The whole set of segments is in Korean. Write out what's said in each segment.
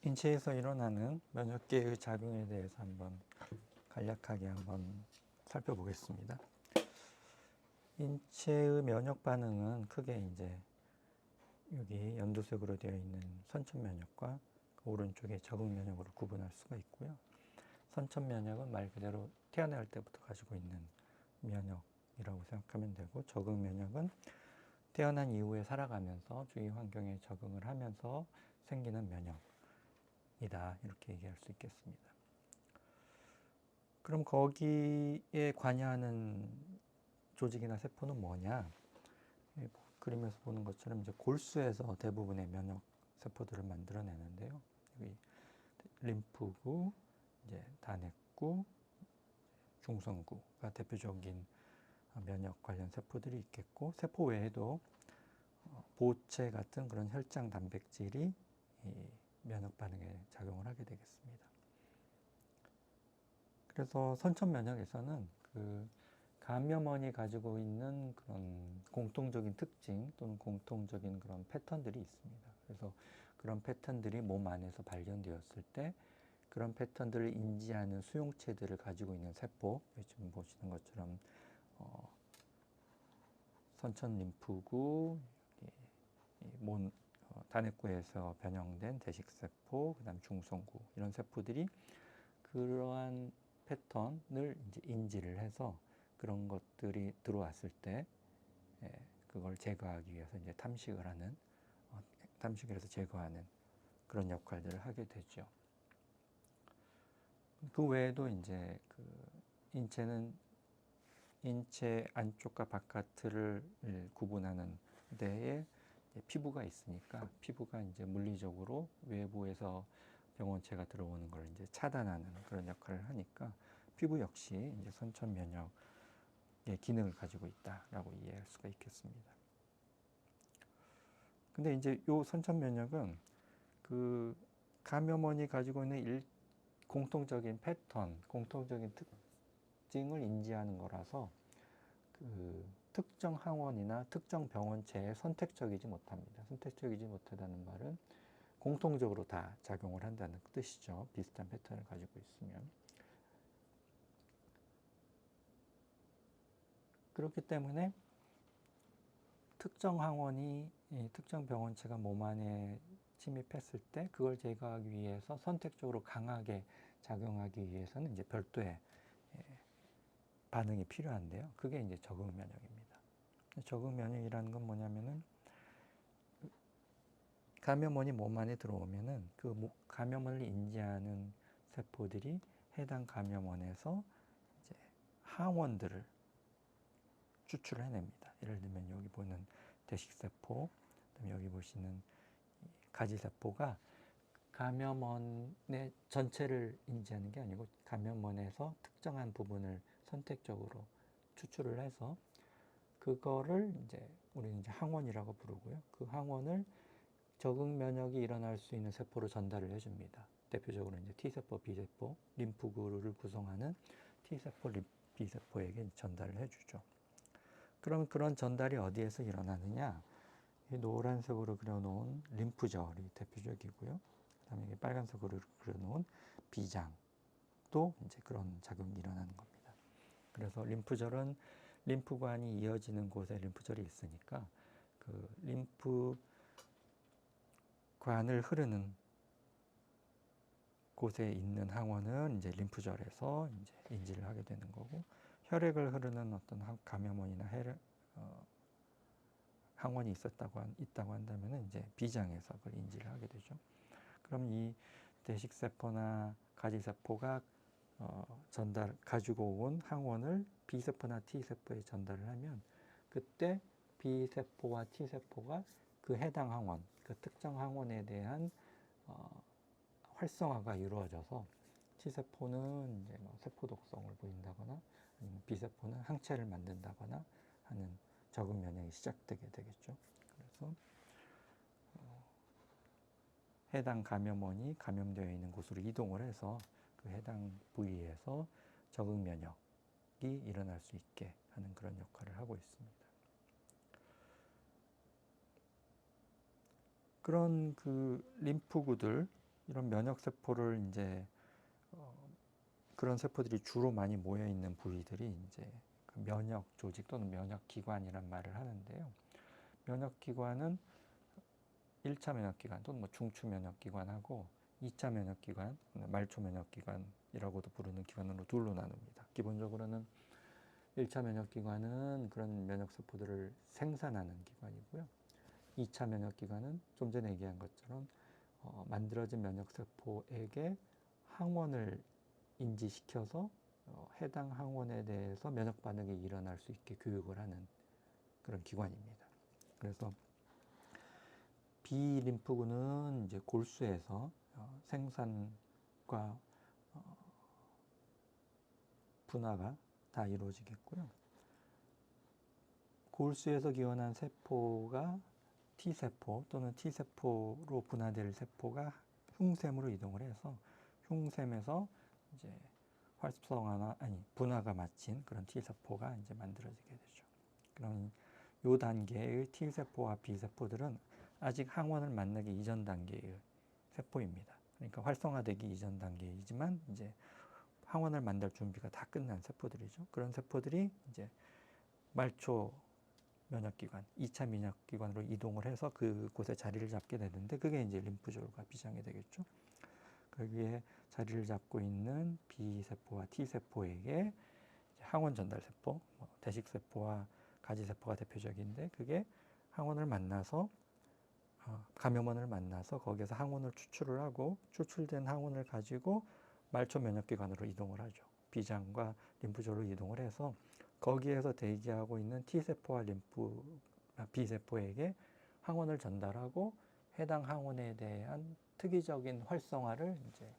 인체에서 일어나는 면역계의 작용에 대해서 간략하게 한번 살펴보겠습니다. 인체의 면역 반응은 크게 이제 여기 연두색으로 되어 있는 선천 면역과 그 오른쪽에 적응 면역으로 구분할 수가 있고요. 선천 면역은 말 그대로 태어날 때부터 가지고 있는 면역이라고 생각하면 되고, 적응 면역은 태어난 이후에 살아가면서 주위 환경에 적응을 하면서 생기는 면역이다, 이렇게 얘기할 수 있겠습니다. 그럼 거기에 관여하는 조직이나 세포는 뭐냐? 그림에서 보는 것처럼 이제 골수에서 대부분의 면역 세포들을 만들어내는데요. 여기 림프구, 이제 단핵구, 중성구가 대표적인 면역 관련 세포들이 있겠고, 세포 외에도 보채 같은 그런 혈장 단백질이 이 면역 반응에 작용을 하게 되겠습니다. 그래서 선천 면역에서는 그 감염원이 가지고 있는 그런 공통적인 특징 또는 공통적인 그런 패턴들이 있습니다. 그래서 그런 패턴들이 몸 안에서 발견되었을 때 그런 패턴들을 인지하는 수용체들을 가지고 있는 세포, 지금 보시는 것처럼 선천 림프구, 단핵구에서 변형된 대식세포, 그 다음 중성구, 이런 세포들이 그러한 패턴을 이제 인지를 해서 그런 것들이 들어왔을 때 그걸 제거하기 위해서 이제 탐식을 해서 제거하는 그런 역할들을 하게 되죠. 그 외에도 이제 그 인체는 인체 안쪽과 바깥을 구분하는 데에 피부가 있으니까, 피부가 이제 물리적으로 외부에서 병원체가 들어오는 걸 이제 차단하는 그런 역할을 하니까 피부 역시 이제 선천 면역의 기능을 가지고 있다라고 이해할 수가 있겠습니다. 근데 이제 요 선천 면역은 그 감염원이 가지고 있는 공통적인 패턴, 공통적인 특징을 인지하는 거라서 그 특정 항원이나 특정 병원체에 선택적이지 못합니다. 선택적이지 못하다는 말은 공통적으로 다 작용을 한다는 뜻이죠. 비슷한 패턴을 가지고 있으면. 그렇기 때문에 특정 항원이 특정 병원체가 몸 안에 침입했을 때 그걸 제거하기 위해서 선택적으로 강하게 작용하기 위해서는 이제 별도의 반응이 필요한데요. 그게 이제 적응 면역입니다. 적응 면역이라는 건 뭐냐면은 감염원이 몸 안에 들어오면은 그 감염원을 인지하는 세포들이 해당 감염원에서 이제 항원들을 추출을 해냅니다. 예를 들면 여기 보는 대식세포, 그다음에 여기 보시는 가지세포가 감염원의 전체를 인지하는 게 아니고 감염원에서 특정한 부분을 선택적으로 추출을 해서 그거를 이제 우리는 이제 항원이라고 부르고요. 그 항원을 적응 면역이 일어날 수 있는 세포로 전달을 해줍니다. 대표적으로 이제 T세포, B세포, 림프구를 구성하는 T세포, B세포에게 전달을 해주죠. 그럼 그런 전달이 어디에서 일어나느냐? 이 노란색으로 그려놓은 림프절이 대표적이고요. 그다음에 빨간색으로 그려놓은 비장도 이제 그런 작용이 일어나는 겁니다. 그래서 림프절은 림프관이 이어지는 곳에 림프절이 있으니까 그 림프관을 흐르는 곳에 있는 항원은 이제 림프절에서 이제 인지를 하게 되는 거고, 혈액을 흐르는 어떤 감염원이나 항원이 있다고 한다면 이제 비장에서 그걸 인지를 하게 되죠. 그럼 이 대식세포나 가지세포가 가지고 온 항원을 B세포나 T세포에 전달을 하면 그때 B세포와 T세포가 그 해당 항원, 그 특정 항원에 대한 활성화가 이루어져서 T세포는 이제 뭐 세포 독성을 보인다거나 아니면 B세포는 항체를 만든다거나 하는 적응 면역이 시작되게 되겠죠. 그래서 해당 감염원이 감염되어 있는 곳으로 이동을 해서 그 해당 부위에서 적응 면역이 일어날 수 있게 하는 그런 역할을 하고 있습니다. 그런 그 림프구들, 이런 면역 세포를 이제 그런 세포들이 주로 많이 모여 있는 부위들이 이제 그 면역 조직 또는 면역 기관이란 말을 하는데요. 면역 기관은 1차 면역 기관 또는 뭐 중추 면역 기관하고 2차 면역 기관, 말초 면역 기관이라고도 부르는 기관으로 둘로 나눕니다. 기본적으로는 1차 면역 기관은 그런 면역 세포들을 생산하는 기관이고요. 2차 면역 기관은 좀 전에 얘기한 것처럼 만들어진 면역 세포에게 항원을 인지시켜서 해당 항원에 대해서 면역 반응이 일어날 수 있게 교육을 하는 그런 기관입니다. 그래서 B림프군은 이제 골수에서 생산과 분화가 다 이루어지겠고요. 골수에서 기원한 세포가 T세포 또는 T세포로 분화될 세포가 흉샘으로 이동을 해서 흉샘에서 이제 활성화나 분화가 마친 그런 T세포가 이제 만들어지게 되죠. 그럼 이 단계의 T세포와 B세포들은 아직 항원을 만나기 이전 단계의 세포입니다. 그러니까 활성화되기 이전 단계이지만 이제 항원을 만들 준비가 다 끝난 세포들이죠. 그런 세포들이 이제 말초 면역기관, 2차 면역기관으로 이동을 해서 그곳에 자리를 잡게 되는데 그게 이제 림프절과 비장이 되겠죠. 거기에 자리를 잡고 있는 B세포와 T세포에게 항원 전달세포, 대식세포와 가지세포가 대표적인데 그게 항원을 만나서 감염원을 만나서 거기에서 항원을 추출을 하고 추출된 항원을 가지고 말초 면역기관으로 이동을 하죠. 비장과 림프절로 이동을 해서 거기에서 대기하고 있는 T세포와 B세포에게 항원을 전달하고 해당 항원에 대한 특이적인 활성화를 이제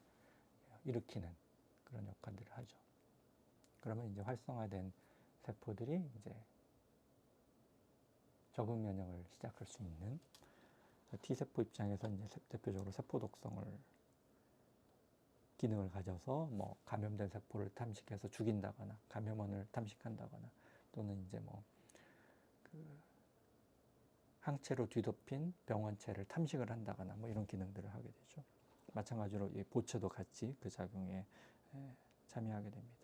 일으키는 그런 역할들을 하죠. 그러면 이제 활성화된 세포들이 이제 적응 면역을 시작할 수 있는 T세포 입장에서 이제 대표적으로 세포 독성을 기능을 가져서 뭐 감염된 세포를 탐식해서 죽인다거나 감염원을 탐식한다거나 또는 이제 뭐 그 항체로 뒤덮인 병원체를 탐식을 한다거나 뭐 이런 기능들을 하게 되죠. 마찬가지로 이 보체도 같이 그 작용에 참여하게 됩니다.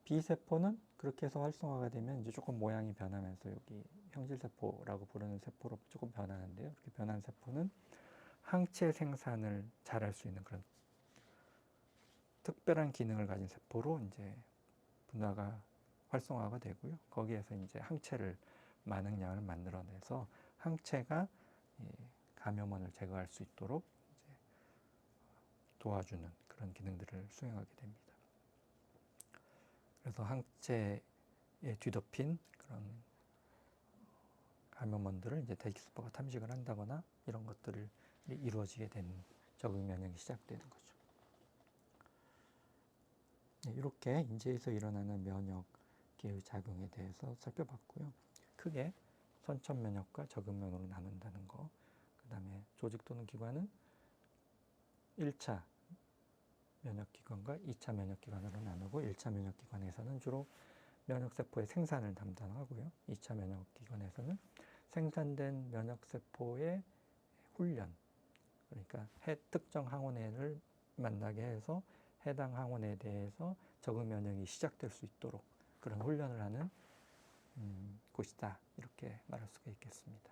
B세포는 그렇게 해서 활성화가 되면 이제 조금 모양이 변하면서 여기 형질세포라고 부르는 세포로 조금 변하는데요. 이렇게 변한 세포는 항체 생산을 잘할 수 있는 그런 특별한 기능을 가진 세포로 이제 분화가 활성화가 되고요. 거기에서 이제 항체를 많은 양을 만들어내서 항체가 감염원을 제거할 수 있도록 이제 도와주는 그런 기능들을 수행하게 됩니다. 그래서 항체에 뒤덮인 그런 감염원들을 이제 대기세포가 탐식을 한다거나 이런 것들이 이루어지게 된 적응 면역이 시작되는 거죠. 이렇게 인체에서 일어나는 면역계의 작용에 대해서 살펴봤고요. 크게 선천 면역과 적응 면역으로 나눈다는 거. 그 다음에 조직 또는 기관은 1차 면역기관과 2차 면역기관으로 나누고 1차 면역기관에서는 주로 면역세포의 생산을 담당하고요. 2차 면역기관에서는 생산된 면역세포의 훈련, 그러니까 특정 항원을 만나게 해서 해당 항원에 대해서 적응 면역이 시작될 수 있도록 그런 훈련을 하는 곳이다. 이렇게 말할 수가 있겠습니다.